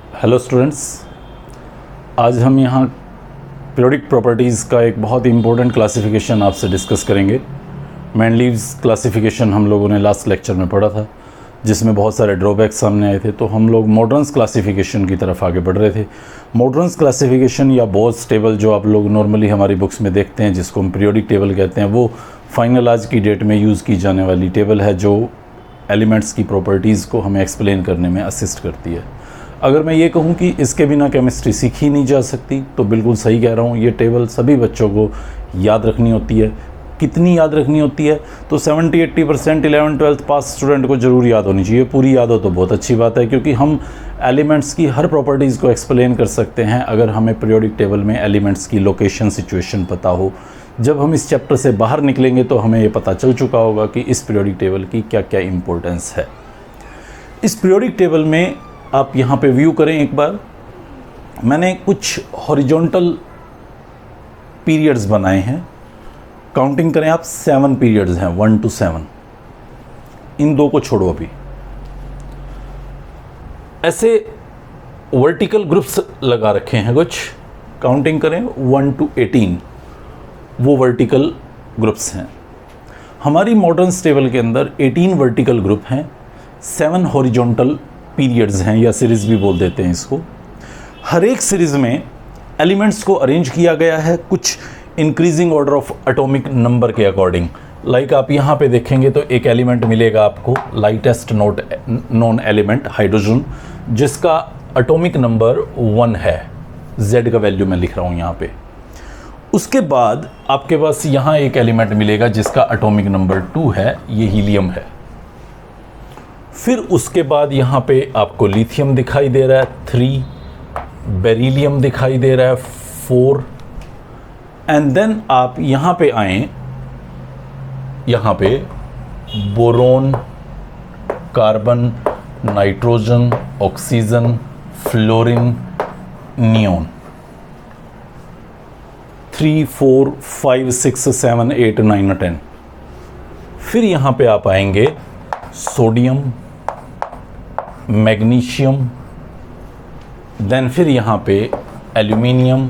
Hello students, आज हम यहाँ पीरियोडिक प्रॉपर्टीज़ का एक बहुत ही इम्पोर्टेंट क्लासिफिकेशन आपसे डिस्कस करेंगे। मैंडलीव्स क्लासिफिकेशन हम लोगों ने लास्ट लेक्चर में पढ़ा था, जिसमें बहुत सारे ड्रॉबैक्स सामने आए थे। तो हम लोग मॉडर्न्स क्लासिफिकेशन की तरफ आगे बढ़ रहे थे। मॉडर्न्स क्लासिफिकेशन या बोस टेबल जो आप लोग नॉर्मली हमारी बुक्स में देखते हैं, जिसको हम पीरियोडिक टेबल कहते हैं, वो फाइनल आज की डेट में यूज़ की जाने वाली टेबल है जो एलिमेंट्स की प्रॉपर्टीज़ को हमें एक्सप्लेन करने में असिस्ट करती है। अगर मैं ये कहूँ कि इसके बिना केमिस्ट्री सीखी नहीं जा सकती, तो बिल्कुल सही कह रहा हूँ। ये टेबल सभी बच्चों को याद रखनी होती है। कितनी याद रखनी होती है? तो 70-80% 11th-12th पास स्टूडेंट को ज़रूर याद होनी चाहिए। पूरी याद हो तो बहुत अच्छी बात है, क्योंकि हम एलिमेंट्स की हर प्रॉपर्टीज़ को एक्सप्लेन कर सकते हैं अगर हमें पीरियोडिक टेबल में एलिमेंट्स की लोकेशन सिचुएशन पता हो। जब हम इस चैप्टर से बाहर निकलेंगे तो हमें ये पता चल चुका होगा कि इस पीरियोडिक टेबल की क्या क्या इम्पोर्टेंस है। इस पीरियोडिक टेबल में आप यहाँ पे व्यू करें एक बार। मैंने कुछ हॉरिजॉन्टल पीरियड्स बनाए हैं। काउंटिंग करें आप, 7 पीरियड्स हैं, 1 to 7। इन दो को छोड़ो अभी। ऐसे वर्टिकल ग्रुप्स लगा रखे हैं कुछ। काउंटिंग करें 1 to 18, वो वर्टिकल ग्रुप्स हैं। हमारी मॉडर्न्स टेबल के अंदर 18 वर्टिकल ग्रुप हैं, 7 हॉरिजॉन्टल पीरियड्स हैं, या सीरीज़ भी बोल देते हैं इसको। हर एक सीरीज़ में एलिमेंट्स को अरेंज किया गया है कुछ increasing order of atomic number के अकॉर्डिंग। लाइक आप यहाँ पे देखेंगे तो एक एलिमेंट मिलेगा आपको, लाइटेस्ट नोन एलिमेंट हाइड्रोजन, जिसका एटॉमिक नंबर 1 है। Z का वैल्यू मैं लिख रहा हूँ यहाँ पे। उसके बाद आपके पास यहाँ एक एलिमेंट मिलेगा जिसका एटॉमिक नंबर 2 है, ये हीलियम है। फिर उसके बाद यहाँ पे आपको लिथियम दिखाई दे रहा है 3, बेरिलियम दिखाई दे रहा है 4, एंड देन आप यहाँ पे आए, यहाँ पे boron, carbon, nitrogen, oxygen, fluorine, neon. 3, 4, 5, 6, 7, 8, 9 और 10। फिर यहाँ पे आप आएंगे सोडियम, मैग्नीशियम, देन फिर यहाँ पे aluminium,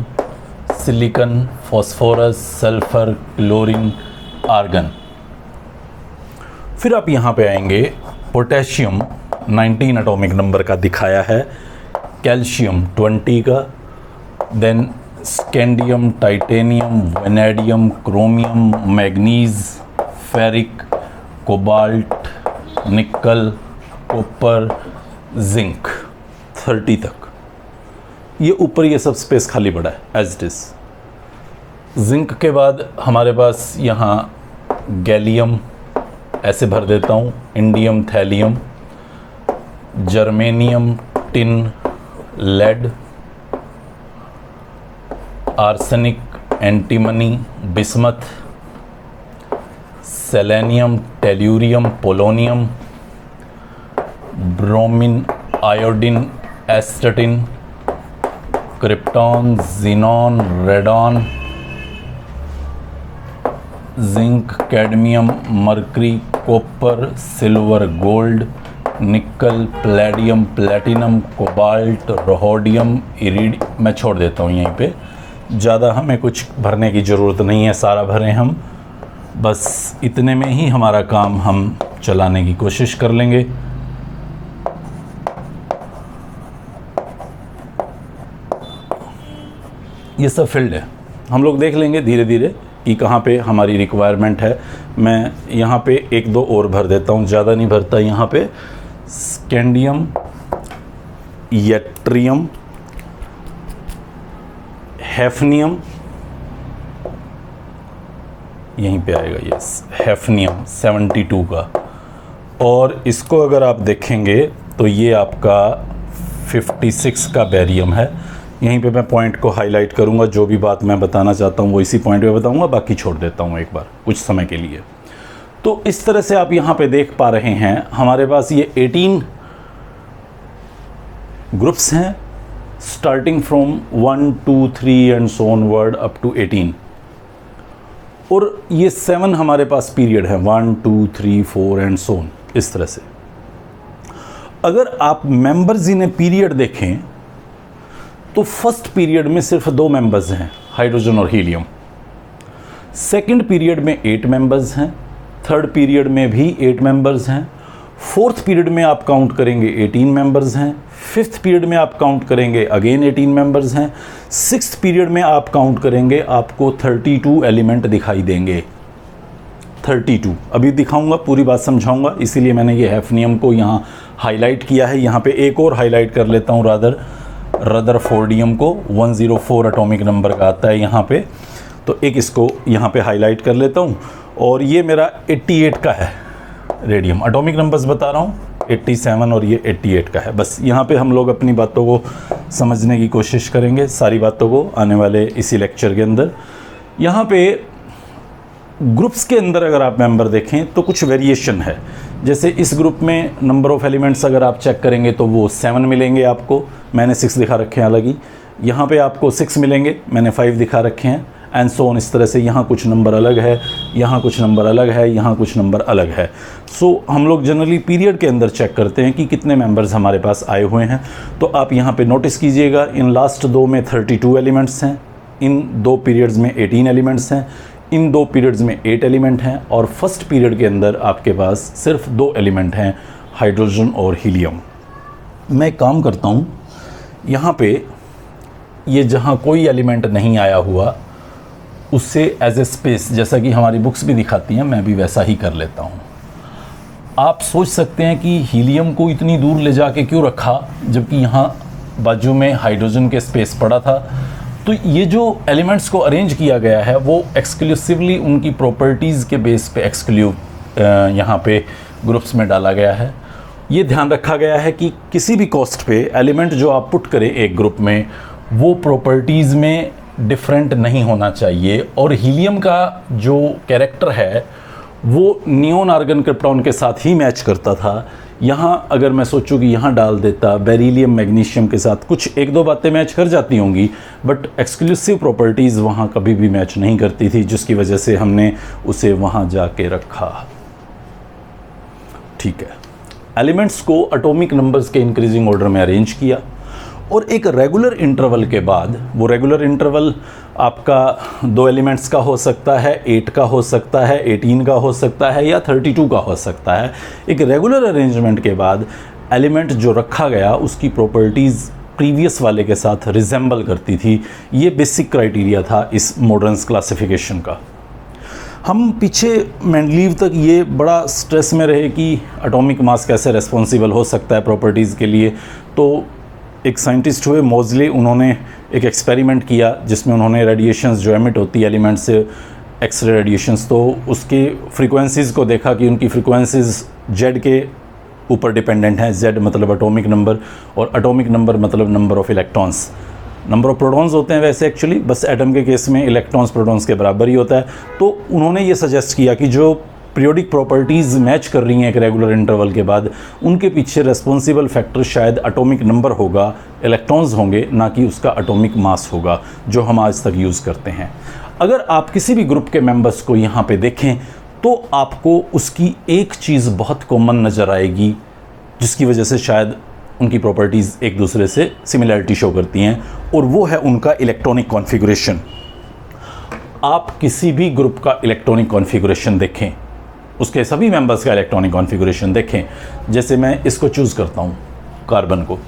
silicon, phosphorus, sulphur, chlorine, argon. फिर आप यहाँ पे आएंगे पोटेशियम, 19 एटॉमिक नंबर का दिखाया है, कैल्शियम 20 का, then scandium, titanium, vanadium, chromium, manganese, ferric, cobalt, nickel, copper, zinc, 30 तक। ये ऊपर ये सब स्पेस खाली पड़ा है एज इट इज। जिंक के बाद हमारे पास यहाँ गैलियम, ऐसे भर देता हूँ, indium, thallium, germanium, tin, lead, arsenic, antimony, bismuth, selenium, tellurium, polonium, bromine, iodine, astatine, krypton, xenon, radon, zinc, cadmium, mercury, copper, silver, gold, nickel, palladium, platinum, cobalt, rhodium, iridium. मैं छोड़ देता हूँ यहीं पे, ज़्यादा हमें कुछ भरने की ज़रूरत नहीं है, सारा भरें हम। बस इतने में ही हमारा काम हम चलाने की कोशिश कर लेंगे। ये सब फील्ड है, हम लोग देख लेंगे धीरे धीरे कि कहाँ पे हमारी रिक्वायरमेंट है। मैं यहाँ पे 1-2 और भर देता हूँ, ज़्यादा नहीं भरता। यहाँ पे स्कैंडियम, यट्रियम, हैफनियम, यहीं पे आएगा ये हैफनियम 72 का। और इसको अगर आप देखेंगे तो ये आपका 56 का बेरियम है। यहीं पे मैं पॉइंट को हाईलाइट करूँगा, जो भी बात मैं बताना चाहता हूँ वो इसी पॉइंट पे बताऊँगा, बाकी छोड़ देता हूँ एक बार कुछ समय के लिए। तो इस तरह से आप यहाँ पे देख पा रहे हैं हमारे पास ये 18 ग्रुप्स हैं, starting from 1, 2, 3 and so onward up to 18। और ये 7 हमारे पास पीरियड है, 1, 2, 3, 4 एंड सोन, इस तरह से। अगर आप मेंबर्स इन ए पीरियड देखें तो फर्स्ट पीरियड में सिर्फ 2 मेंबर्स हैं, हाइड्रोजन और हीलियम। सेकंड पीरियड में 8 मेंबर्स हैं, थर्ड पीरियड में भी 8 मेंबर्स हैं, फोर्थ पीरियड में आप काउंट करेंगे 18 मेंबर्स हैं, फिफ्थ पीरियड में आप काउंट करेंगे अगेन 18 मेंबर्स हैं, सिक्स्थ पीरियड में आप काउंट करेंगे आपको 32 एलिमेंट दिखाई देंगे। 32 अभी दिखाऊंगा, पूरी बात समझाऊंगा, इसीलिए मैंने ये हैफनियम को यहाँ हाईलाइट किया है। यहाँ पे एक और हाईलाइट कर लेता हूँ, रदरफोर्डियम को 104 एटॉमिक नंबर का आता है यहाँ पे, तो एक इसको यहाँ पे हाईलाइट कर लेता हूँ। और ये मेरा 88 का है रेडियम, एटॉमिक नंबर्स बता रहा हूँ, 87 और ये 88 का है। बस यहाँ पे हम लोग अपनी बातों को समझने की कोशिश करेंगे, सारी बातों को आने वाले इसी लेक्चर के अंदर। यहाँ पे ग्रुप्स के अंदर अगर आप मेंबर देखें तो कुछ वेरिएशन है। जैसे इस ग्रुप में नंबर ऑफ़ एलिमेंट्स अगर आप चेक करेंगे तो वो 7 मिलेंगे आपको, मैंने 6 दिखा रखे हैं अलग ही। यहाँ पे आपको 6 मिलेंगे, मैंने 5 दिखा रखे हैं, एंड सो ऑन। इस तरह से यहाँ कुछ नंबर अलग है, यहाँ कुछ नंबर अलग है, यहाँ कुछ नंबर अलग है। सो हम लोग जनरली पीरियड के अंदर चेक करते हैं कि कितने मेंबर्स हमारे पास आए हुए हैं। तो आप यहाँ पे नोटिस कीजिएगा, इन लास्ट 2 में 32 एलिमेंट्स हैं, इन 2 पीरियड्स में 18 एलिमेंट्स हैं, इन 2 पीरियड्स में 8 एलिमेंट हैं, और फर्स्ट पीरियड के अंदर आपके पास सिर्फ 2 एलिमेंट हैं, हाइड्रोजन और हीलियम। मैं काम करता हूँ यहाँ पे, ये जहाँ कोई एलिमेंट नहीं आया हुआ उससे एज ए स्पेस, जैसा कि हमारी बुक्स भी दिखाती हैं, मैं भी वैसा ही कर लेता हूँ। आप सोच सकते हैं कि हीलियम को इतनी दूर ले जाके क्यों रखा जबकि यहाँ बाजू में हाइड्रोजन के स्पेस पड़ा था। तो ये जो एलिमेंट्स को अरेंज किया गया है वो एक्सक्लूसिवली उनकी प्रॉपर्टीज़ के बेस पे यहाँ पे ग्रुप्स में डाला गया है। ये ध्यान रखा गया है कि किसी भी कॉस्ट पे एलिमेंट जो आप पुट करें एक ग्रुप में वो प्रॉपर्टीज़ में डिफरेंट नहीं होना चाहिए। और हीलियम का जो कैरेक्टर है वो नियोन आर्गन क्रिप्टॉन के साथ ही मैच करता था। यहाँ अगर मैं सोचूं कि यहाँ डाल देता बेरिलियम मैग्नीशियम के साथ, कुछ 1-2 बातें मैच कर जाती होंगी, बट एक्सक्लूसिव प्रॉपर्टीज़ वहाँ कभी भी मैच नहीं करती थी, जिसकी वजह से हमने उसे वहाँ जाके रखा। ठीक है, एलिमेंट्स को एटॉमिक नंबर्स के इंक्रीजिंग ऑर्डर में अरेंज किया, और एक रेगुलर इंटरवल के बाद, वो रेगुलर इंटरवल आपका 2 एलिमेंट्स का हो सकता है, 8 का हो सकता है, 18 का हो सकता है, या 32 का हो सकता है। एक रेगुलर अरेंजमेंट के बाद एलिमेंट जो रखा गया उसकी प्रॉपर्टीज़ प्रीवियस वाले के साथ रिजेंबल करती थी। ये बेसिक क्राइटेरिया था इस मॉडर्न्स क्लासिफिकेशन का। हम पीछे मेंडलीव तक ये बड़ा स्ट्रेस में रहे कि एटॉमिक मास कैसे रेस्पॉन्सिबल हो सकता है प्रॉपर्टीज़ के लिए। तो एक साइंटिस्ट हुए मोज़ले, उन्होंने एक एक्सपेरिमेंट किया जिसमें उन्होंने रेडिएशंस जो एमिट होती है एलिमेंट से, एक्सरे रेडिएशंस, तो उसके फ्रीक्वेंसीज़ को देखा कि उनकी फ्रीक्वेंसीज़ जेड के ऊपर डिपेंडेंट हैं। जेड मतलब एटॉमिक नंबर, और एटॉमिक नंबर मतलब number of electrons. Number of protons होते हैं वैसे एक्चुअली, बस एटम के केस में इलेक्ट्रॉन्स प्रोटॉन्स के बराबर ही होता है। तो उन्होंने ये सजेस्ट किया कि जो पीरियोडिक प्रॉपर्टीज़ मैच कर रही हैं एक रेगुलर इंटरवल के बाद, उनके पीछे रेस्पॉन्सिबल फैक्टर शायद एटॉमिक नंबर होगा, इलेक्ट्रॉन्स होंगे, ना कि उसका एटॉमिक मास होगा जो हम आज तक यूज़ करते हैं। अगर आप किसी भी ग्रुप के मेंबर्स को यहाँ पे देखें तो आपको उसकी एक चीज़ बहुत कॉमन नज़र आएगी, जिसकी वजह से शायद उनकी प्रॉपर्टीज़ एक दूसरे से सिमिलरिटी शो करती हैं, और वो है उनका इलेक्ट्रॉनिक कॉन्फ़िगरेशन। आप किसी भी ग्रुप का इलेक्ट्रॉनिक कॉन्फ़िगरेशन देखें, उसके सभी मेंबर्स का इलेक्ट्रॉनिक कॉन्फ़िगरेशन देखें। जैसे मैं इसको चूज़ करता हूँ, कार्बन को,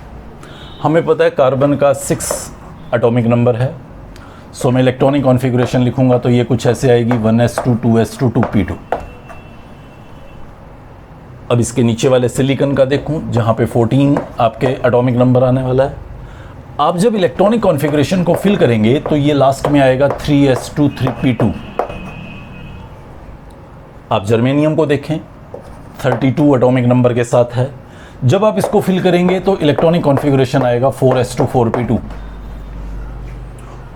हमें पता है कार्बन का 6 एटॉमिक नंबर है। सो मैं इलेक्ट्रॉनिक कॉन्फ़िगरेशन लिखूंगा तो ये कुछ ऐसे आएगी, 1s2 2s2 2p2। अब इसके नीचे वाले सिलिकॉन का देखूं जहाँ पे 14 आपके एटॉमिक नंबर आने वाला है। आप जब इलेक्ट्रॉनिक कॉन्फ़िगरेशन को फिल करेंगे तो ये लास्ट में आएगा 3s2 3p2। आप जर्मेनियम को देखें, 32 एटॉमिक नंबर के साथ है। जब आप इसको फिल करेंगे तो इलेक्ट्रॉनिक कॉन्फ़िगरेशन आएगा 4s2 4p2,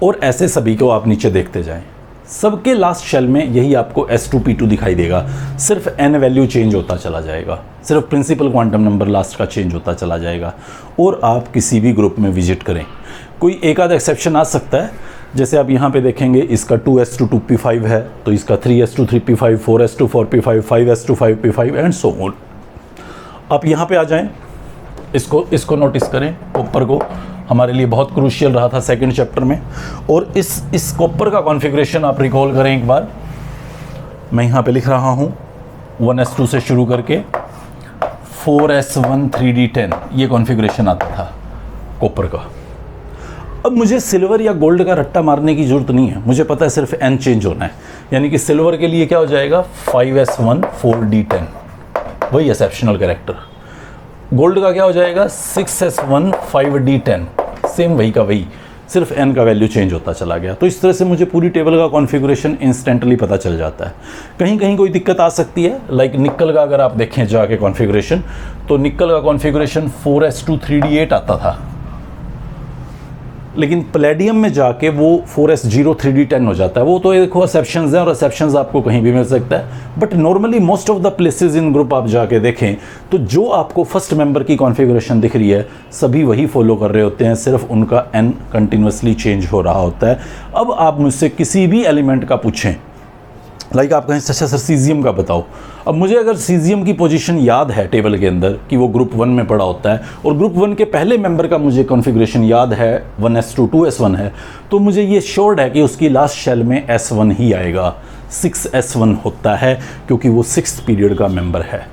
और ऐसे सभी को आप नीचे देखते जाएं। सबके लास्ट शेल में यही आपको s2p2 दिखाई देगा, सिर्फ n वैल्यू चेंज होता चला जाएगा, सिर्फ प्रिंसिपल क्वांटम नंबर लास्ट का चेंज होता चला जाएगा। और आप किसी भी ग्रुप में विजिट करें, कोई एक आध एक्सेप्शन आ सकता है। जैसे आप यहाँ पे देखेंगे इसका 2s2 2p5 है, तो इसका 3s2 3p5, 4s2 4p5, 5s2 5p5 and so on. आप यहाँ पे आ जाएं, इसको नोटिस करें ऊपर को, हमारे लिए बहुत क्रूशियल रहा था सेकंड चैप्टर में। और इस कॉपर का कॉन्फ़िगरेशन आप रिकॉल करें एक बार, मैं यहाँ पे लिख रहा हूँ 1s2 से शुरू करके 4s1 3d10 ये कॉन्फ़िगरेशन आता था कॉपर का। अब मुझे सिल्वर या गोल्ड का रट्टा मारने की ज़रूरत नहीं है, मुझे पता है सिर्फ n चेंज होना है। यानी कि सिल्वर के लिए क्या हो जाएगा 5s1 4d10, वही एक्सेप्शनल कैरेक्टर। गोल्ड का क्या हो जाएगा 6s1 5d10, सेम वही का वही, सिर्फ n का वैल्यू चेंज होता चला गया। तो इस तरह से मुझे पूरी टेबल का कॉन्फ़िगरेशन इंस्टेंटली पता चल जाता है। कहीं कहीं कोई दिक्कत आ सकती है, लाइक निकल का अगर आप देखें जाके कॉन्फ़िगरेशन, तो निकल का कॉन्फ़िगरेशन 4s2 3d8 आता था, लेकिन प्लेडियम में जाके वो 4s0 3d10 हो जाता है। वो तो देखो एक्सेप्शंस हैं और एक्सेप्शंस आपको कहीं भी मिल सकता है, but normally most of the places in group आप जाके देखें तो जो आपको फर्स्ट मेंबर की कॉन्फ़िगरेशन दिख रही है सभी वही फॉलो कर रहे होते हैं, सिर्फ उनका n कंटिन्यूसली चेंज हो रहा होता है। अब आप मुझसे किसी भी एलिमेंट का पूछें, लाइक आप कहें अच्छा सर सीजियम का बताओ, अब मुझे अगर सीजियम की पोजीशन याद है टेबल के अंदर कि वो ग्रुप 1 में पड़ा होता है और ग्रुप 1 के पहले मेंबर का मुझे कॉन्फ़िगरेशन याद है 1s2 2s1 है, तो मुझे ये श्योर्ड है कि उसकी लास्ट शेल में s1 ही आएगा। 6s1 होता है क्योंकि वो 6th पीरियड का मेंबर है।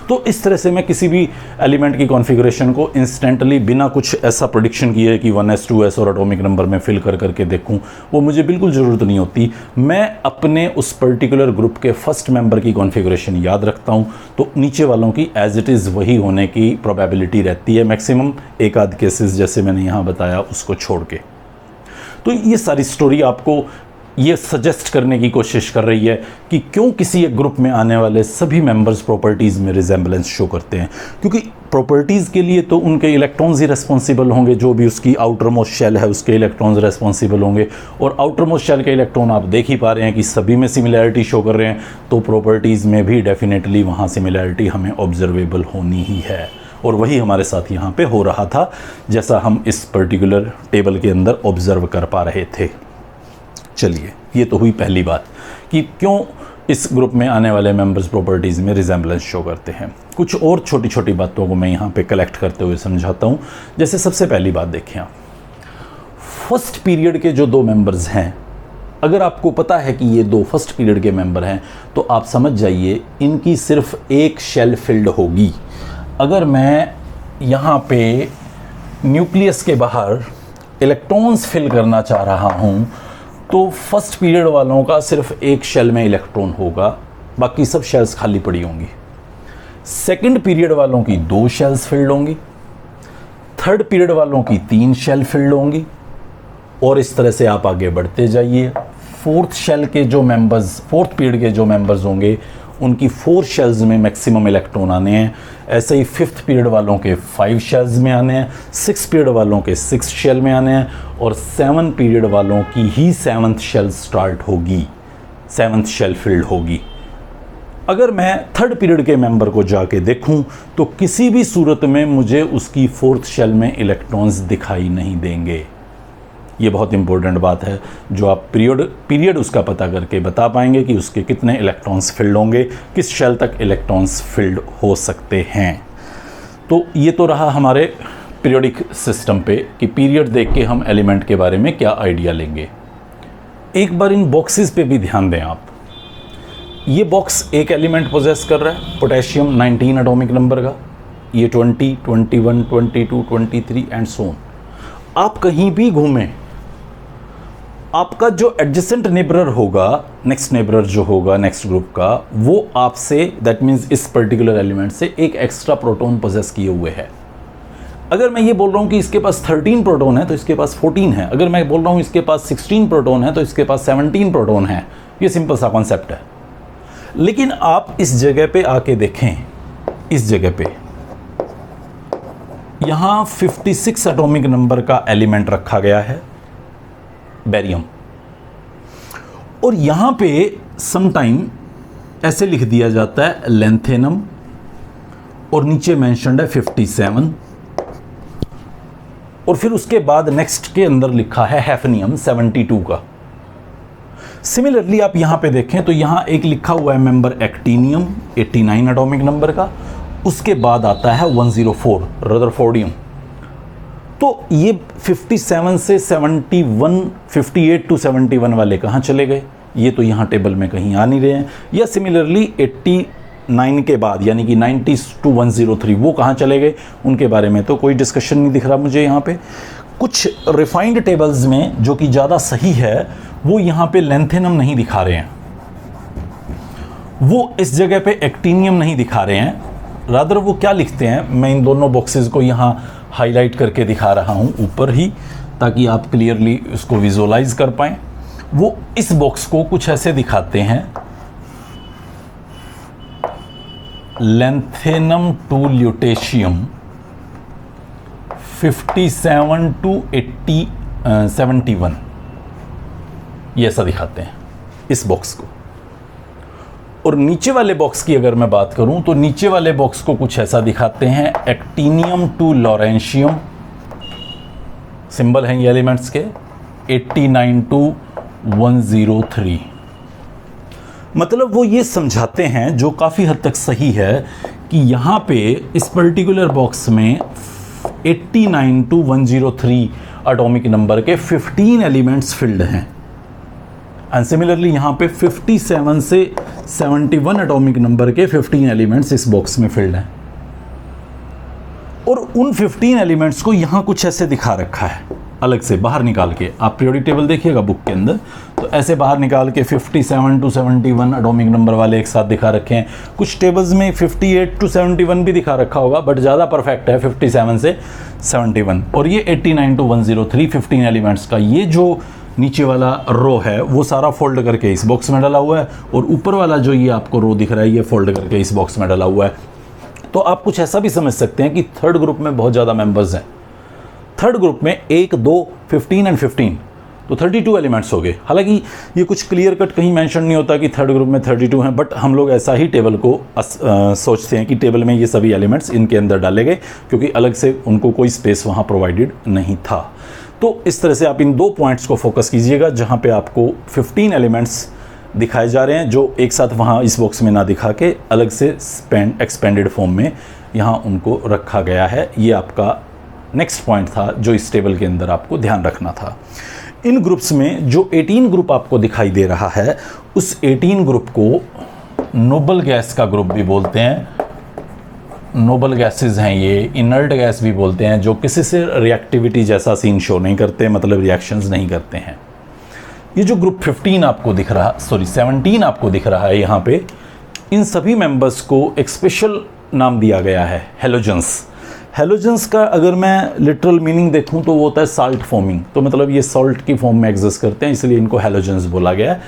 तो इस तरह से मैं किसी भी एलिमेंट की कॉन्फ़िगरेशन को इंस्टेंटली बिना कुछ ऐसा प्रेडिक्शन किए कि 1s 2s और एटॉमिक नंबर में फिल कर करके देखूं, वो मुझे बिल्कुल ज़रूरत नहीं होती। मैं अपने उस पर्टिकुलर ग्रुप के फर्स्ट मेंबर की कॉन्फ़िगरेशन याद रखता हूं, तो नीचे वालों की एज इट इज़ वही होने की प्रोबेबिलिटी रहती है मैक्सिमम, एक आध केसेस जैसे मैंने यहाँ बताया उसको छोड़ के। तो ये सारी स्टोरी आपको ये सजेस्ट करने की कोशिश कर रही है कि क्यों किसी एक ग्रुप में आने वाले सभी मेंबर्स प्रॉपर्टीज़ में रिजेंबलेंस शो करते हैं, क्योंकि प्रॉपर्टीज़ के लिए तो उनके इलेक्ट्रॉन्स ही रेस्पॉन्सिबल होंगे, जो भी उसकी आउटर मोस्ट शेल है उसके इलेक्ट्रॉन्स रेस्पॉन्सिबल होंगे। और आउटर मोस्ट शेल के इलेक्ट्रॉन आप देख ही पा रहे हैं कि सभी में सिमिलैरिटी शो कर रहे हैं, तो प्रॉपर्टीज़ में भी डेफिनेटली वहाँ सिमिलैरिटी हमें ऑब्जर्वेबल होनी ही है। और वही हमारे साथ यहाँ पे हो रहा था, जैसा हम इस पर्टिकुलर टेबल के अंदर ऑब्जर्व कर पा रहे थे। चलिए, ये तो हुई पहली बात कि क्यों इस ग्रुप में आने वाले मेंबर्स प्रॉपर्टीज़ में रिजेंबलेंस शो करते हैं। कुछ और छोटी छोटी बातों को मैं यहाँ पे कलेक्ट करते हुए समझाता हूँ। जैसे सबसे पहली बात देखें आप, फर्स्ट पीरियड के जो दो मेंबर्स हैं, अगर आपको पता है कि ये दो फर्स्ट पीरियड के मेंबर हैं तो आप समझ जाइए इनकी सिर्फ एक शेल फिल्ड होगी। अगर मैं यहाँ पे न्यूक्लियस के बाहर इलेक्ट्रॉन्स फिल करना चाह रहा हूँ तो फर्स्ट पीरियड वालों का सिर्फ एक शेल में इलेक्ट्रॉन होगा, बाकी सब शेल्स खाली पड़ी होंगी। सेकंड पीरियड वालों की 2 शेल्स फिल्ड होंगी, थर्ड पीरियड वालों की 3 शेल फिल्ड होंगी, और इस तरह से आप आगे बढ़ते जाइए। फोर्थ शेल के जो मेंबर्स, फोर्थ पीरियड के जो मेंबर्स होंगे उनकी 4 शेल्स में मैक्सिमम इलेक्ट्रॉन आने हैं। ऐसे ही 5th पीरियड वालों के 5 शेल्स में आने हैं, 6th पीरियड वालों के 6 शेल में आने हैं, और 7th पीरियड वालों की ही 7th शेल स्टार्ट होगी, 7th शेल फिल्ड होगी। अगर मैं थर्ड पीरियड के मेंबर को जाके देखूं तो किसी भी सूरत में मुझे उसकी 4th शेल में इलेक्ट्रॉन्स दिखाई नहीं देंगे। ये बहुत इंपॉर्टेंट बात है जो आप पीरियड उसका पता करके बता पाएंगे कि उसके कितने इलेक्ट्रॉन्स फिल्ड होंगे, किस शेल तक इलेक्ट्रॉन्स फिल्ड हो सकते हैं। तो ये तो रहा हमारे पीरियोडिक सिस्टम पे कि पीरियड देख के हम एलिमेंट के बारे में क्या आइडिया लेंगे। एक बार इन बॉक्सेस पे भी ध्यान दें आप। ये बॉक्स एक एलिमेंट पोजेस कर रहा है, पोटेशियम 19 एटॉमिक नंबर का, ये 20, 21, 22, 23 एंड सो ऑन। आप कहीं भी घूमें, आपका जो एडजेसेंट नेबरर होगा, नेक्स्ट नेबरर जो होगा नेक्स्ट ग्रुप का, वो आपसे, दैट मीन्स इस पर्टिकुलर एलिमेंट से एक एक्स्ट्रा प्रोटॉन पोजेस किए हुए है। अगर मैं ये बोल रहा हूँ कि इसके पास 13 प्रोटॉन है तो इसके पास 14 है। अगर मैं बोल रहा हूँ इसके पास 16 प्रोटॉन है तो इसके पास 17 प्रोटॉन है। ये सिंपल सा कॉन्सेप्ट है। लेकिन आप इस जगह पे आके देखें, इस जगह पे यहाँ 56 एटॉमिक नंबर का एलिमेंट रखा गया है, बेरियम, और यहाँ पे समटाइम ऐसे लिख दिया जाता है लेंथेनम, और नीचे मेंशन्ड है 57, और फिर उसके बाद नेक्स्ट के अंदर लिखा है हैफनियम 72 का। सिमिलरली आप यहाँ पे देखें तो यहाँ एक लिखा हुआ है मेंबर एक्टीनियम 89 एटॉमिक नंबर का, उसके बाद आता है 104 रदरफोर्डियम, तो ये 57 से 71, 58 टू 71 वाले कहाँ चले गए? ये तो यहाँ टेबल में कहीं आ नहीं रहे हैं। या सिमिलरली 89 के बाद यानी कि 90 टू 103 वो कहाँ चले गए? उनके बारे में तो कोई डिस्कशन नहीं दिख रहा मुझे यहाँ पे। कुछ रिफाइंड टेबल्स में जो कि ज़्यादा सही है वो यहाँ पे लेंथेनम नहीं दिखा रहे हैं, वो इस जगह पे एक्टिनियम नहीं दिखा रहे हैं। रादर वो क्या लिखते हैं, मैं इन दोनों बॉक्सेस को यहाँ हाईलाइट करके दिखा रहा हूँ ऊपर ही, ताकि आप क्लियरली इसको विजुअलाइज कर पाएँ। वो इस बॉक्स को कुछ ऐसे दिखाते हैं, लेंथेनम टू ल्यूटेशियम 57 टू 71, ये ऐसा दिखाते हैं इस बॉक्स को। और नीचे वाले बॉक्स की अगर मैं बात करूं तो नीचे वाले बॉक्स को कुछ ऐसा दिखाते हैं, एक्टिनियम टू लॉरेंशियम, सिंबल हैं ये एलिमेंट्स के, 89 टू 103। मतलब वो ये समझाते हैं, जो काफ़ी हद तक सही है, कि यहाँ पे इस पर्टिकुलर बॉक्स में 89 टू 103 एटॉमिक नंबर के 15 एलिमेंट्स फिल्ड हैं। एंड सिमिलरली यहाँ पे 57 से 71 एटॉमिक नंबर के 15 एलिमेंट्स इस बॉक्स में फिल्ड हैं। और उन 15 एलिमेंट्स को यहाँ कुछ ऐसे दिखा रखा है, अलग से बाहर निकाल के। आप पीरियोडिक टेबल देखिएगा बुक के अंदर, तो ऐसे बाहर निकाल के 57 टू 71 एटॉमिक नंबर वाले एक साथ दिखा रखे हैं। कुछ टेबल्स में 58 टू 71 भी दिखा रखा होगा, बट ज़्यादा परफेक्ट है 57 से 71। और ये 89 टू 103 15 एलिमेंट्स का ये जो नीचे वाला रो है वो सारा फोल्ड करके इस बॉक्स में डाला हुआ है, और ऊपर वाला जो ये आपको रो दिख रहा है ये फोल्ड करके इस बॉक्स में डाला हुआ है। तो आप कुछ ऐसा भी समझ सकते हैं कि थर्ड ग्रुप में बहुत ज़्यादा मेंबर्स हैं। थर्ड ग्रुप में 1, 2, 15 एंड 15, तो 32 एलिमेंट्स हो गए। हालांकि ये कुछ क्लियर कट कहीं मेंशन नहीं होता कि थर्ड ग्रुप में 32 हैं, बट हम लोग ऐसा ही टेबल को सोचते हैं कि टेबल में ये सभी एलिमेंट्स इनके अंदर डाले गए, क्योंकि अलग से उनको कोई स्पेस वहाँ प्रोवाइडेड नहीं था। तो इस तरह से आप इन दो पॉइंट्स को फोकस कीजिएगा, जहाँ पे आपको 15 एलिमेंट्स दिखाए जा रहे हैं, जो एक साथ वहाँ इस बॉक्स में ना दिखा के अलग से एक्सपेंडेड फॉर्म में यहाँ उनको रखा गया है। ये आपका नेक्स्ट पॉइंट था जो इस टेबल के अंदर आपको ध्यान रखना था। इन ग्रुप्स में जो 18 ग्रुप आपको दिखाई दे रहा है, उस 18 ग्रुप को नोबल गैस का ग्रुप भी बोलते हैं। नोबल गैसेस हैं ये, इनर्ट गैस भी बोलते हैं, जो किसी से रिएक्टिविटी जैसा सीन शो नहीं करते, मतलब रिएक्शंस नहीं करते हैं। ये जो ग्रुप 15 आपको दिख रहा, 17 आपको दिख रहा है यहाँ पे, इन सभी मेंबर्स को एक स्पेशल नाम दिया गया है, हेलोजेंस। हेलोजेंस का अगर मैं लिटरल मीनिंग देखूं तो वो होता है साल्ट फॉर्मिंग, तो मतलब ये सॉल्ट की फॉर्म में एग्जिस्ट करते हैं, इसलिए इनको हेलोजेंस बोला गया है।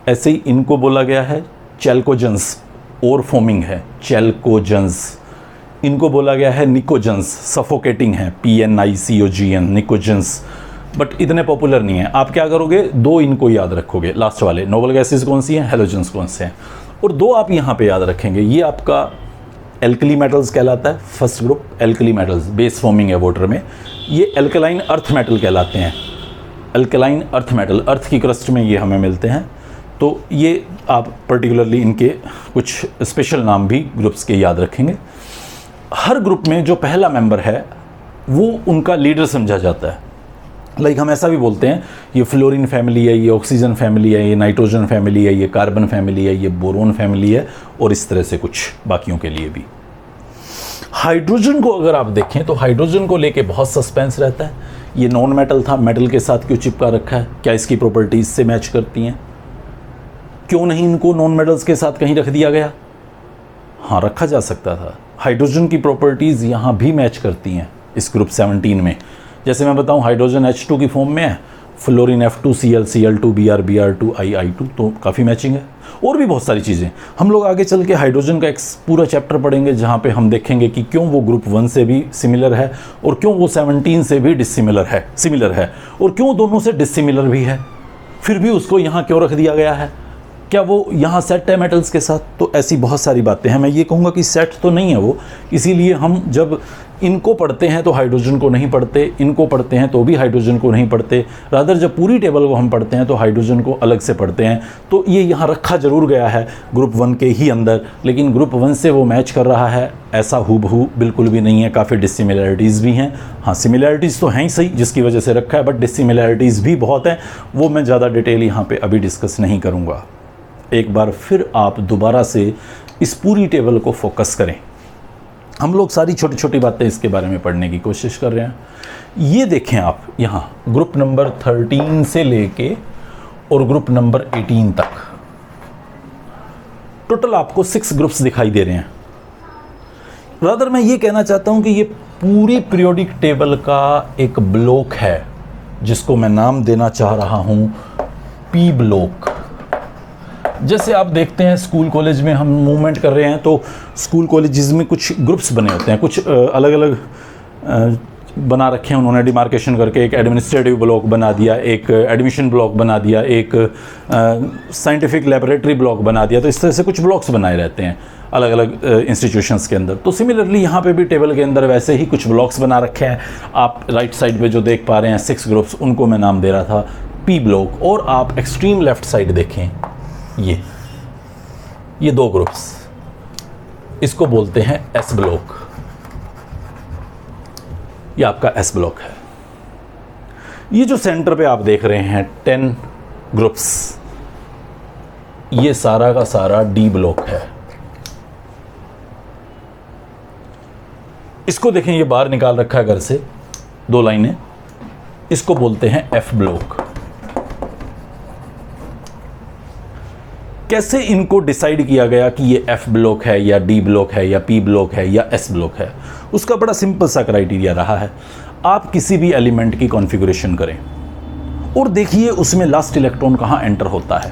ऐसे ही इनको बोला गया है चैल्कोजेंस, और फॉर्मिंग है चैल्कोजेंस। इनको बोला गया है निकोजेंस, सफोकेटिंग है, PNICOGN, निकोजेंस, बट इतने पॉपुलर नहीं है। आप क्या करोगे, दो इनको याद रखोगे लास्ट वाले, नोबल गैसेस कौन सी हैं, हेलोजेंस कौन से हैं, और दो आप यहाँ पे याद रखेंगे। ये आपका एल्कली मेटल्स कहलाता है, first group alkali metals, base forming है वाटर में। ये एल्कलाइन अर्थ मेटल कहलाते हैं, एल्कलाइन अर्थ मेटल, अर्थ की क्रस्ट में ये हमें मिलते हैं। तो ये आप पर्टिकुलरली इनके कुछ स्पेशल नाम भी ग्रुप्स के याद रखेंगे। हर ग्रुप में जो पहला मेंबर है वो उनका लीडर समझा जाता है। लाइक हम ऐसा भी बोलते हैं ये फ्लोरीन फैमिली है, ये ऑक्सीजन फैमिली है, ये नाइट्रोजन फैमिली है, ये कार्बन फैमिली है, ये बोरोन फैमिली है, और इस तरह से कुछ बाकियों के लिए भी। हाइड्रोजन को अगर आप देखें तो हाइड्रोजन को लेके बहुत सस्पेंस रहता है। ये नॉन मेटल था, मेटल के साथ क्यों चिपका रखा है, क्या इसकी प्रॉपर्टीज से मैच करती हैं, क्यों नहीं इनको नॉन मेटल्स के साथ कहीं रख दिया गया? हाँ, रखा जा सकता था। हाइड्रोजन की प्रॉपर्टीज़ यहाँ भी मैच करती हैं इस ग्रुप 17 में। जैसे मैं बताऊँ, हाइड्रोजन H2 की फॉर्म में है, fluorine F2Cl Cl2 Br Br2 I2, तो काफ़ी मैचिंग है। और भी बहुत सारी चीज़ें हम लोग आगे चल के हाइड्रोजन का एक पूरा चैप्टर पढ़ेंगे, जहाँ पे हम देखेंगे कि क्यों वो ग्रुप 1 से भी सिमिलर है और क्यों वो 17 से भी सिमिलर है, और क्यों दोनों से डिसिमिलर भी है, फिर भी उसको यहाँ क्यों रख दिया गया है। क्या वो यहाँ सेट है मेटल्स के साथ? तो ऐसी बहुत सारी बातें हैं। मैं ये कहूँगा कि सेट तो नहीं है वो, इसीलिए हम जब इनको पढ़ते हैं तो हाइड्रोजन को नहीं पढ़ते, इनको पढ़ते हैं तो भी हाइड्रोजन को नहीं पढ़ते। रादर जब पूरी टेबल को हम पढ़ते हैं तो हाइड्रोजन को अलग से पढ़ते हैं। तो ये यहाँ रखा जरूर गया है ग्रुप 1 के ही अंदर, लेकिन ग्रुप 1 से वो मैच कर रहा है ऐसा हूबहू बिल्कुल भी नहीं है। काफ़ी डिसिमिलैरिटीज़ भी हैं। हाँ, सिमिलैरिटीज़ तो हैं ही सही, जिसकी वजह से रखा है, बट डिसिमिलैरिटीज़ भी बहुत हैं। वो मैं ज़्यादा डिटेल यहाँ पे अभी डिस्कस नहीं करूँगा। एक बार फिर आप दोबारा से इस पूरी टेबल को फोकस करें। हम लोग सारी छोटी छोटी बातें इसके बारे में पढ़ने की कोशिश कर रहे हैं। ये देखें आप यहाँ ग्रुप नंबर 13 से लेके और ग्रुप नंबर 18 तक टोटल आपको 6 ग्रुप्स दिखाई दे रहे हैं। रादर मैं ये कहना चाहता हूँ कि ये पूरी पीरियोडिक टेबल का एक ब्लॉक है, जिसको मैं नाम देना चाह रहा हूँ पी ब्लॉक। जैसे आप देखते हैं स्कूल कॉलेज में हम मूवमेंट कर रहे हैं, तो स्कूल कॉलेजेस में कुछ ग्रुप्स बने होते हैं, कुछ अलग अलग बना रखे हैं उन्होंने डिमार्केशन करके। एक एडमिनिस्ट्रेटिव ब्लॉक बना दिया, एक एडमिशन ब्लॉक बना दिया, एक साइंटिफिक लेबोरेटरी ब्लॉक बना दिया। तो इस तरह से कुछ ब्लॉक्स बनाए रहते हैं अलग अलग इंस्टीट्यूशंस के अंदर। तो सिमिलरली यहाँ पे भी टेबल के अंदर वैसे ही कुछ ब्लॉक्स बना रखे हैं। आप राइट साइड पे जो देख पा रहे हैं 6 ग्रुप्स, उनको मैं नाम दे रहा था पी ब्लॉक। और आप एक्सट्रीम लेफ्ट साइड देखें, ये 2 ग्रुप्स, इसको बोलते हैं एस ब्लॉक। ये आपका एस ब्लॉक है। ये जो सेंटर पे आप देख रहे हैं 10 ग्रुप्स, ये सारा का सारा डी ब्लॉक है। इसको देखें, ये बाहर निकाल रखा है घर से 2 लाइनें, इसको बोलते हैं एफ ब्लॉक। कैसे इनको डिसाइड किया गया कि ये एफ ब्लॉक है या डी ब्लॉक है या पी ब्लॉक है या एस ब्लॉक है? उसका बड़ा सिंपल सा क्राइटेरिया रहा है। आप किसी भी एलिमेंट की कॉन्फ़िगरेशन करें और देखिए उसमें लास्ट इलेक्ट्रॉन कहाँ एंटर होता है।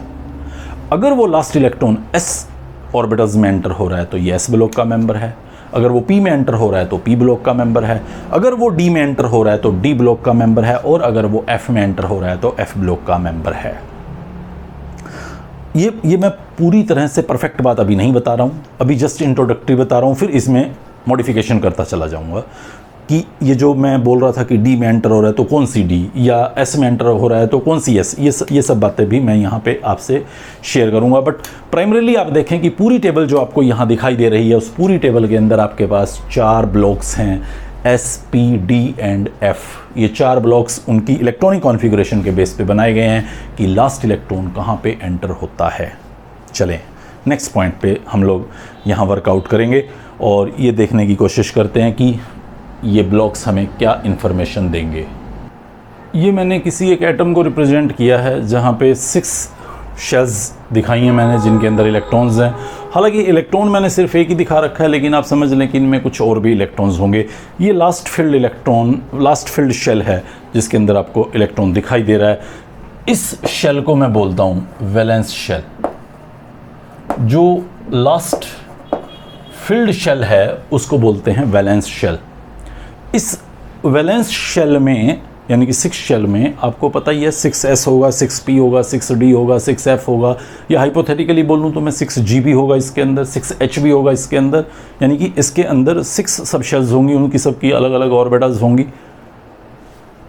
अगर वो लास्ट इलेक्ट्रॉन एस ऑर्बिटल्स में एंटर हो रहा है तो ये एस ब्लॉक का मेंबर है। अगर वो पी में एंटर हो रहा है तो पी ब्लॉक का मेंबर है। अगर वो डी में एंटर हो रहा है तो डी ब्लॉक का मेंबर है। और अगर वो एफ में एंटर हो रहा है तो एफ ब्लॉक का मेंबर है। ये मैं पूरी तरह से परफेक्ट बात अभी नहीं बता रहा हूँ, अभी जस्ट इंट्रोडक्टरी बता रहा हूँ, फिर इसमें मॉडिफिकेशन करता चला जाऊँगा कि ये जो मैं बोल रहा था कि डी में एंटर हो रहा है तो कौन सी डी, या एस में एंटर हो रहा है तो कौन सी एस, ये सब बातें भी मैं यहाँ पे आपसे शेयर करूँगा। बट प्राइमरीली आप देखें कि पूरी टेबल जो आपको यहाँ दिखाई दे रही है, उस पूरी टेबल के अंदर आपके पास 4 ब्लॉक्स हैं, S, P, D and F. ये 4 ब्लॉक्स उनकी इलेक्ट्रॉनिक कॉन्फ़िगरेशन के बेस पे बनाए गए हैं कि लास्ट इलेक्ट्रॉन कहाँ पे एंटर होता है। चलें नेक्स्ट पॉइंट पे हम लोग यहाँ वर्कआउट करेंगे और ये देखने की कोशिश करते हैं कि ये ब्लॉक्स हमें क्या इन्फॉर्मेशन देंगे। ये मैंने किसी एक एटम को रिप्रेजेंट किया है जहाँ पे 6 शेल्स दिखाई हैं मैंने, जिनके अंदर इलेक्ट्रॉन्स हैं। हालांकि इलेक्ट्रॉन मैंने सिर्फ एक ही दिखा रखा है, लेकिन आप समझ लें कि इनमें कुछ और भी इलेक्ट्रॉन्स होंगे। ये लास्ट फिल्ड शेल है जिसके अंदर आपको इलेक्ट्रॉन दिखाई दे रहा है। इस शेल को मैं बोलता हूँ वैलेंस शेल। जो लास्ट फिल्ड शेल है उसको बोलते हैं वैलेंस शेल। इस वैलेंस शेल में यानी कि 6 शेल में आपको पता ही है 6s होगा, 6p होगा, 6d होगा, 6f होगा, या हाइपोथेटिकली बोलूँ तो मैं 6g भी होगा इसके अंदर, 6h भी होगा इसके अंदर। यानी कि इसके अंदर 6 सब शेल्स होंगी, उनकी सबकी अलग अलग ऑर्बिटल्स होंगी।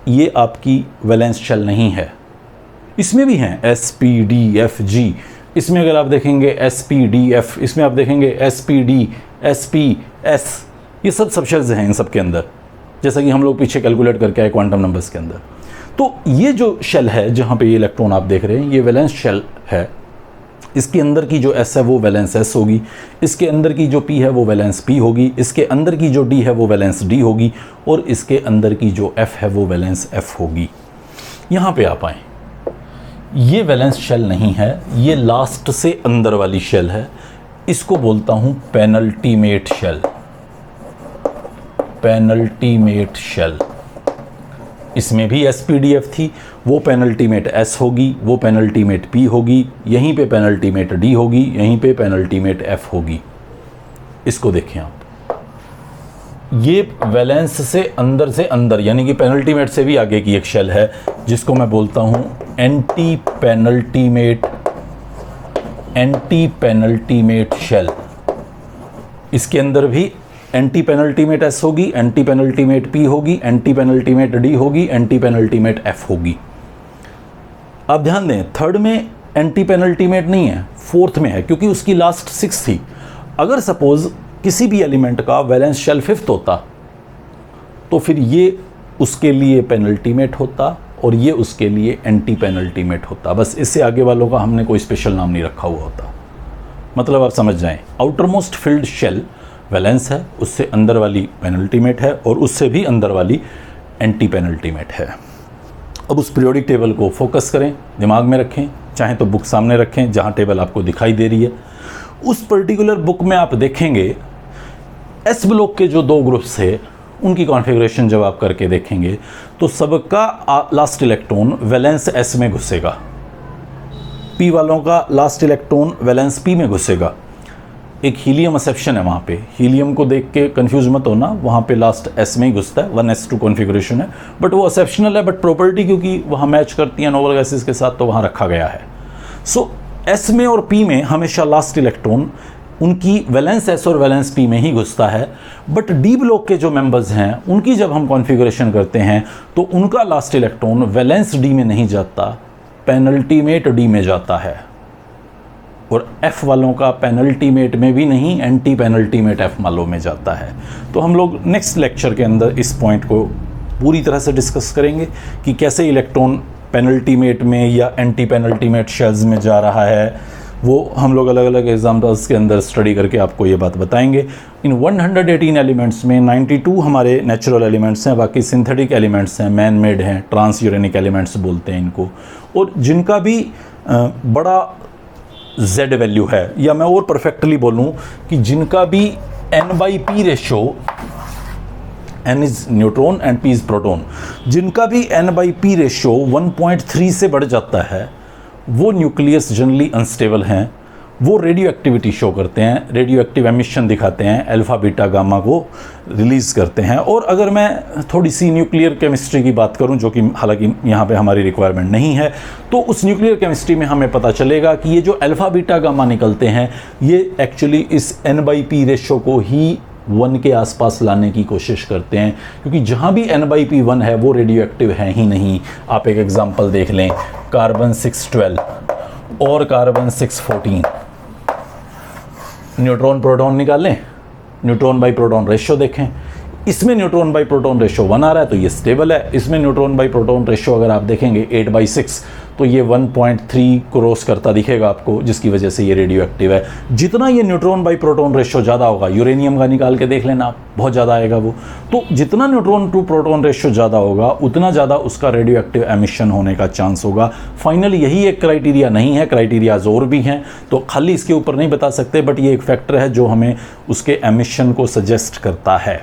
ये आपकी वैलेंस शेल नहीं है। इसमें भी हैं s, p, d, f, g। इसमें अगर आप देखेंगे s, p, d, f, इसमें आप देखेंगे s, p, d, s, p, s, ये सब शेल्स हैं इन सब के अंदर, जैसा कि हम लोग पीछे कैलकुलेट करके आए क्वांटम नंबर्स के अंदर। तो ये जो शेल है जहाँ पे ये इलेक्ट्रॉन आप देख रहे हैं, ये वैलेंस शेल है। इसके अंदर की जो s है वो वैलेंस s होगी, इसके अंदर की जो p है वो वैलेंस p होगी, इसके अंदर की जो d है वो वैलेंस d होगी, और इसके अंदर की जो f है वो वैलेंस f होगी। यहाँ पे आप आएँ, ये वैलेंस शेल नहीं है, ये लास्ट से अंदर वाली शेल है। इसको बोलता हूँ पेनल्टीमेट शेल। पेनल्टीमेट शेल, इसमें भी SPDF थी, वो पेनल्टीमेट S होगी, वो पेनल्टीमेट P होगी, यहीं पे पेनल्टीमेट D होगी, यहीं पे पेनल्टीमेट F होगी। इसको देखें आप, ये वैलेंस से अंदर यानी कि पेनल्टीमेट से भी आगे की एक शेल है जिसको मैं बोलता हूँ antepenultimate antepenultimate shell. इसके अंदर भी एंटी पेनल्टीमेट एस होगी, एंटी पेनल्टीमेट पी होगी, एंटी पेनल्टीमेट डी होगी, एंटी पेनल्टीमेट एफ होगी। अब ध्यान दें, थर्ड में एंटी पेनल्टीमेट नहीं है, फोर्थ में है, क्योंकि उसकी लास्ट 6 थी। अगर सपोज किसी भी एलिमेंट का वैलेंस शेल 5th होता तो फिर ये उसके लिए पेनल्टीमेट होता और ये उसके लिए एंटी पेनल्टीमेट होता। बस इससे आगे वालों का हमने कोई स्पेशल नाम नहीं रखा हुआ होता। मतलब आप समझ जाएं, outermost filled shell valence है, उससे अंदर वाली पेनल्टीमेट है और उससे भी अंदर वाली एंटी पेनल्टीमेट है। अब उस पीरियोडिक टेबल को फोकस करें, दिमाग में रखें, चाहे तो बुक सामने रखें जहां टेबल आपको दिखाई दे रही है। उस पर्टिकुलर बुक में आप देखेंगे एस ब्लॉक के जो 2 ग्रुप्स है उनकी कॉन्फ़िगरेशन जब आप करके देखेंगे तो सबका लास्ट इलेक्ट्रॉन वैलेंस एस में घुसेगा, पी वालों का लास्ट इलेक्ट्रॉन वैलेंस पी में घुसेगा। एक हीलियम एक्सेप्शन है वहाँ पे, हीलियम को देख के कंफ्यूज मत होना, वहाँ पे लास्ट एस में ही घुसता है, 1s2 कॉन्फ़िगरेशन है, बट वो एक्सेप्शनल है, बट प्रॉपर्टी क्योंकि वहाँ मैच करती है नोबल गैसेस के साथ तो वहाँ रखा गया है। सो एस में और पी में हमेशा लास्ट इलेक्ट्रॉन उनकी वैलेंस एस और वैलेंस पी में ही घुसता है। बट डी ब्लॉक के जो मेंबर्स हैं उनकी जब हम कॉन्फ़िगरेशन करते हैं तो उनका लास्ट इलेक्ट्रॉन वैलेंस डी में नहीं जाता, पेनल्टीमेट डी में जाता है, और एफ वालों का पेनल्टीमेट में भी नहीं, एंटी पेनल्टीमेट एफ वालों में जाता है। तो हम लोग नेक्स्ट लेक्चर के अंदर इस पॉइंट को पूरी तरह से डिस्कस करेंगे कि कैसे इलेक्ट्रॉन पेनल्टीमेट में या एंटी पेनल्टीमेट शेल्स में जा रहा है। वो हम लोग अलग अलग एग्जाम्पल्स के अंदर स्टडी करके आपको ये बात बताएंगे। इन 118 एलिमेंट्स में 92 हमारे नेचुरल एलिमेंट्स हैं, बाकी सिंथेटिक एलिमेंट्स हैं, मैन मेड हैं, ट्रांस यूरेनिक एलिमेंट्स बोलते हैं इनको, और जिनका भी बड़ा Z वैल्यू है, या मैं और परफेक्टली बोलूँ कि जिनका भी n/p ratio, n is neutron and p is proton, जिनका भी n/p रेशो 1.3 से बढ़ जाता है वो न्यूक्लियस जनरली अनस्टेबल हैं, वो रेडियो एक्टिविटी शो करते हैं, रेडियो एक्टिव एमिशन दिखाते हैं, अल्फा बीटा गामा को रिलीज़ करते हैं। और अगर मैं थोड़ी सी न्यूक्लियर केमिस्ट्री की बात करूं, जो कि हालांकि यहाँ पे हमारी रिक्वायरमेंट नहीं है, तो उस न्यूक्लियर केमिस्ट्री में हमें पता चलेगा कि ये जो अल्फा बीटा गामा निकलते हैं ये एक्चुअली इस n/p रेशो को ही 1 के आसपास लाने की कोशिश करते हैं, क्योंकि जहाँ भी n/p 1 है वो रेडियो एक्टिव है ही नहीं। आप एक एग्जाम्पल देख लें, कार्बन 612 और कार्बन 614, न्यूट्रॉन प्रोटॉन निकालें, न्यूट्रॉन बाई प्रोटॉन रेशो देखें, इसमें न्यूट्रॉन बाई प्रोटॉन रेशो 1 आ रहा है तो ये स्टेबल है। इसमें न्यूट्रॉन बाई प्रोटॉन रेशो अगर आप देखेंगे 8/6 तो ये 1.3 क्रॉस करता दिखेगा आपको, जिसकी वजह से ये रेडियो एक्टिव है। जितना ये न्यूट्रॉन बाई प्रोटॉन रेशो ज़्यादा होगा, यूरेनियम का निकाल के देख लेना आप, बहुत ज़्यादा आएगा वो, तो जितना न्यूट्रॉन टू प्रोटॉन रेशो ज़्यादा होगा उतना ज़्यादा उसका रेडियो एक्टिव एमिशन होने का चांस होगा। फाइनली यही एक क्राइटेरिया नहीं है, क्राइटेरियाज और भी हैं, तो खाली इसके ऊपर नहीं बता सकते, बट ये एक फैक्टर है जो हमें उसके एमिशन को सजेस्ट करता है।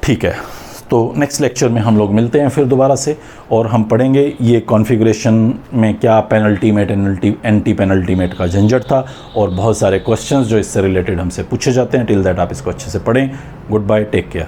ठीक है, तो नेक्स्ट लेक्चर में हम लोग मिलते हैं फिर दोबारा से, और हम पढ़ेंगे ये कॉन्फ़िगरेशन में क्या पेनल्टीमेट एंटी पेनल्टीमेट का झंझट था, और बहुत सारे क्वेश्चंस जो इससे रिलेटेड हमसे पूछे जाते हैं। टिल दैट आप इसको अच्छे से पढ़ें। Goodbye, take care.